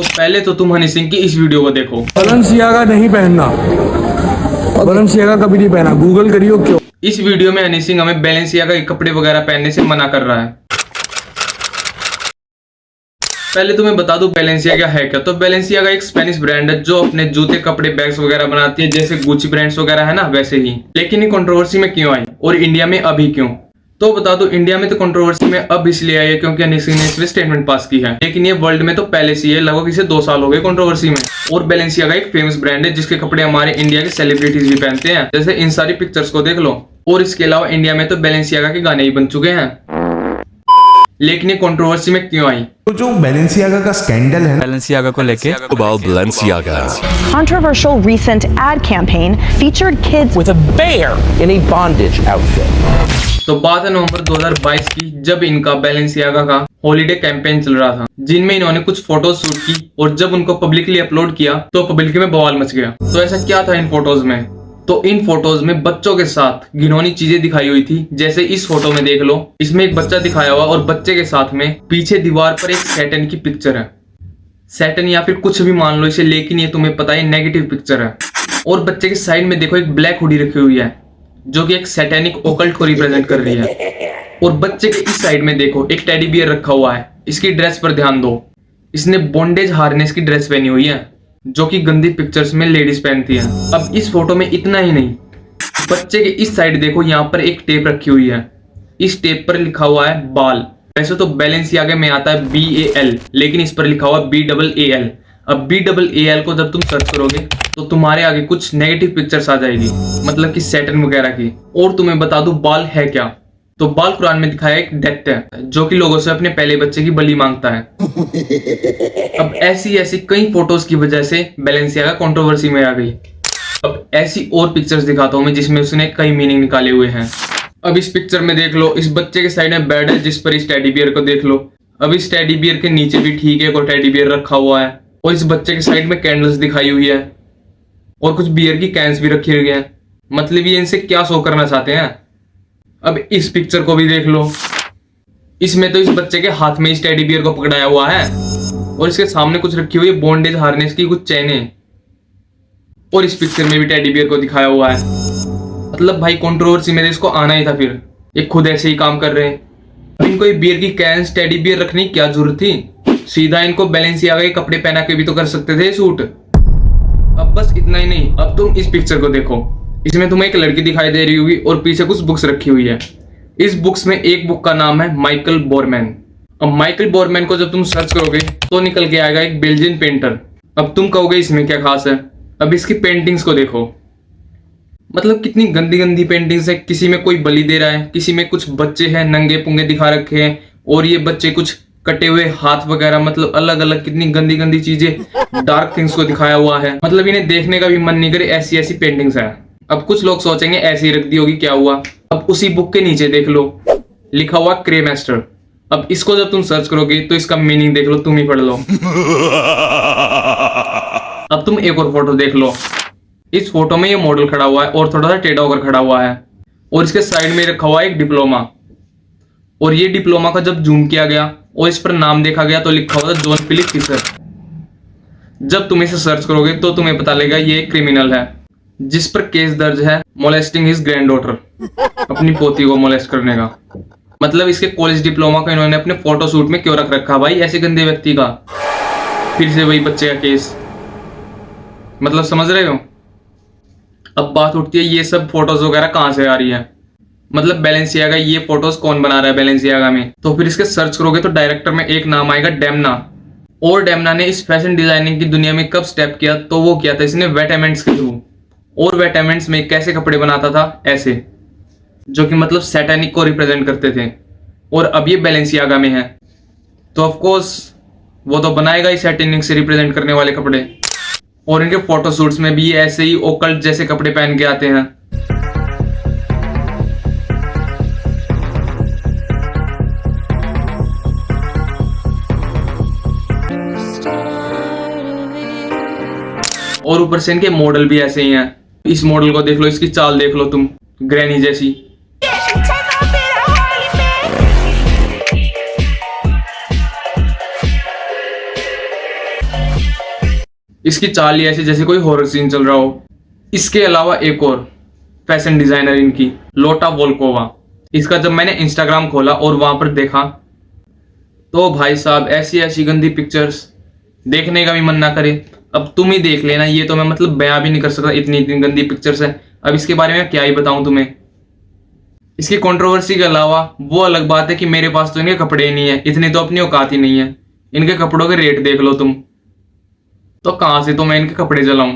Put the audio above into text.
तो पहले तो तुम हनी सिंह की इस वीडियो को देखो। बैलेंसियागा नहीं पहनना, बैलेंसियागा कभी नहीं पहना, गूगल करियो क्यों। इस वीडियो में हनी सिंह हमें बैलेंसियागा के कपड़े वगैरह पहनने से मना कर रहा है। पहले तुम्हें बता दूं बैलेंसियागा है क्या। तो बैलेंसियागा एक स्पेनिश ब्रांड है जो अपने जूते, कपड़े, बैग्स वगैरह बनाती है, जैसे गुची ब्रांड्स वगैरह है ना, वैसे ही। लेकिन ये कंट्रोवर्सी में क्यों आई और इंडिया में अभी क्यों? तो बता दो, इंडिया में तो कंट्रोवर्सी में अब इसलिए आई है क्योंकि हनी सिंह ने इस पे स्टेटमेंट पास की है। लेकिन ये वर्ल्ड में तो पहले से है, लगभग इसे 2 साल हो गए कंट्रोवर्सी में। और बैलेंसियागा एक फेमस ब्रांड है जिसके कपड़े हमारे इंडिया के सेलिब्रिटीज भी पहनते हैं, जैसे इन सारी पिक्चर्स को देख लो। और इसके अलावा इंडिया में तो बैलेंसियागा के गाने ही बन चुके हैं। लेकिन ये कंट्रोवर्सी में क्यों आई? तो जो बैलेंसियागा का स्कैंडल है, बैलेंसियागा को लेके About Balenciaga. Controversial recent ad campaign featured kids with a bear in a bondage outfit. तो बात है नवंबर 2022 की, जब इनका बैलेंसियागा का हॉलीडे कैंपेन चल रहा था, जिनमें इन्होंने कुछ फोटोज शूट की और जब उनको पब्लिकली अपलोड किया तो पब्लिक में बवाल मच गया। तो ऐसा क्या था इन फोटोज में? तो इन फोटोज में बच्चों के साथ घिनौनी चीजें दिखाई हुई थी। जैसे इस फोटो में देख लो, इसमें एक बच्चा दिखाया हुआ और बच्चे के साथ में पीछे दीवार पर एक सैटन की पिक्चर है। सैटन या फिर कुछ भी मान लो इसे, लेकिन ये तुम्हें पता है नेगेटिव पिक्चर है। और बच्चे के साइड में देखो एक ब्लैक हुडी रखी हुई है जो कि एक सैटेनिक ओकल्ट को रिप्रेजेंट कर रही है। और बच्चे के इस साइड में देखो एक टेडी बियर रखा हुआ है। इसकी ड्रेस पर ध्यान दो, इसने बॉन्डेज हार्नेस की ड्रेस पहनी हुई है जो कि गंदी पिक्चर्स में लेडीज पहनती है। अब इस फोटो में इतना ही नहीं, बच्चे के इस साइड देखो, यहाँ पर एक टेप रखी हुई है। इस टेप पर लिखा हुआ है बाल। वैसे तो बैलेंसियागा में आता है BAL, लेकिन इस पर लिखा हुआ BAAL। अब BAAL को जब तुम सर्च करोगे तो तुम्हारे आगे कुछ नेगेटिव पिक्चर्स आ जाएगी, मतलब कि सैटन वगैरह की। और तुम्हें बता दूं बाल है क्या। तो बाल कुरान में दिखाया एक दैत्य है जो कि लोगों से अपने पहले बच्चे की बलि मांगता है। अब ऐसी कई फोटोज की वजह से बैलेंसियागा कंट्रोवर्सी में आ गई। अब ऐसी और पिक्चर्स दिखाता हूं मैं जिसमें उसने कई मीनिंग निकाले हुए हैं। अब इस पिक्चर में देख लो, इस बच्चे के साइड में बेड है जिस पर इस टेडी बियर को देख लो। अब इस टेडी बियर के नीचे भी ठीक है कोई टेडी बियर रखा हुआ है। और इस बच्चे के साइड में कैंडल्स दिखाई हुई है और कुछ बियर की कैंस भी रखी हुई है। मतलब ये इनसे क्या शो करना चाहते हैं। अब इस पिक्चर को भी देख लो, इसमें तो इस बच्चे के हाथ में इस टेडी बियर को पकड़ाया हुआ है और इसके सामने कुछ रखी हुई है बॉन्डेज हार्नेस की कुछ चैनें। और इस पिक्चर में भी टेडी बियर को दिखाया हुआ है। मतलब भाई कंट्रोवर्सी में इसको आना ही था। फिर ये खुद ऐसे ही काम कर रहे हैं। इनको ये बियर की कैंस, टेडी बियर रखने की क्या जरूरत थी? सीधा इनको बैलेंसियागा के कपड़े पहना के भी तो कर सकते थे सूट। अब बस इतना ही नहीं, अब तुम इस पिक्चर को देखो, इसमें तुम्हें एक लड़की दिखाई दे रही होगी और पीछे कुछ बुक्स रखी हुई है। इस बुक्स में एक बुक का नाम है माइकल बोरमैन। अब माइकल बोरमैन को जब तुम सर्च करोगे तो निकल के आएगा एक बेल्जियन पेंटर। अब तुम कहोगे इसमें क्या खास है। अब इसकी पेंटिंग्स को देखो, मतलब कितनी गंदी गंदी पेंटिंग्स है। किसी में कोई बलि दे रहा है, किसी में कुछ बच्चे हैं नंगे पुंगे दिखा रखे हैं और ये बच्चे कुछ कटे हुए हाथ वगैरह, मतलब अलग अलग कितनी गंदी गंदी चीजें, डार्क थिंग्स को दिखाया हुआ है। मतलब इन्हें देखने का भी मन नहीं करे, ऐसी पेंटिंग्स है। अब कुछ लोग सोचेंगे ऐसे ही रख दी होगी, क्या हुआ। अब उसी बुक के नीचे देख लो लिखा हुआ क्रे मास्टर। अब इसको जब तुम सर्च करोगे तो इसका मीनिंग देख लो, तुम ही पढ़ लो। अब तुम एक और फोटो देख लो, इस फोटो में ये मॉडल खड़ा हुआ है और थोड़ा सा टेढ़ा होकर खड़ा हुआ है और इसके साइड में रखा हुआ है एक डिप्लोमा। और ये डिप्लोमा का जब जूम किया गया और इस पर नाम देखा गया तो लिखा हुआ था जॉन फिलिप फिशर। जब तुम इसे सर्च करोगे तो तुम्हें पता लगेगा ये एक क्रिमिनल है जिस पर केस दर्ज है मोलेस्टिंग हिज ग्रैंडडॉटर, अपनी पोती को मोलेस्ट करने का। मतलब इसके कॉलेज डिप्लोमा को इन्होंने अपने फोटो शूट में क्यों रख रखा भाई, ऐसे गंदे व्यक्ति का। फिर से वही बच्चे का केस, मतलब समझ रहे हो। अब बात उठती है ये सब फोटोज वगैरह कहां से आ रही है, मतलब बैलेंसियागा ये फोटोज कौन बना रहा है बैलेंसियागा में। तो फिर इसके सर्च करोगे तो डायरेक्टर में एक नाम आएगा डेमना। और डेमना ने इस फैशन डिजाइनिंग की दुनिया में कब स्टेप किया, तो वो किया था इसने वेटामेंट्स के थ्रू। और वेटामेंट्स में कैसे कपड़े बनाता था, ऐसे, जो कि मतलब सैटेनिक को रिप्रेजेंट करते थे। और अब ये बैलेंसियागा में है तो ऑफ कोर्स वो तो बनाएगा ही सैटेनिक से रिप्रेजेंट करने वाले कपड़े। और इनके फोटो शूट्स में भी ऐसे ही ओकल्ट जैसे कपड़े पहन के आते हैं। और ऊपर से इनके मॉडल भी ऐसे ही हैं। इस मॉडल को देख लो, इसकी चाल देख लो तुम, ग्रैनी जैसी। इसकी चाल ही ऐसी जैसे कोई हॉरर सीन चल रहा हो। इसके अलावा एक और फैशन डिजाइनर इनकी लोटा वोल्कोवा, इसका जब मैंने इंस्टाग्राम खोला और वहां पर देखा तो भाई साहब ऐसी ऐसी गंदी पिक्चर्स देखने का भी मन ना करे। अब तुम ही देख लेना, ये तो मैं मतलब बयां भी नहीं कर सकता, इतनी इतनी गंदी पिक्चर्स है। अब इसके बारे में क्या ही बताऊं तुम्हें। इसकी कंट्रोवर्सी के अलावा वो अलग बात है कि मेरे पास तो इनके कपड़े ही नहीं है, इतनी तो अपनी औकात ही नहीं है। इनके कपड़ों के रेट देख लो तुम, तो कहां से तो मैं इनके कपड़े जलाऊं।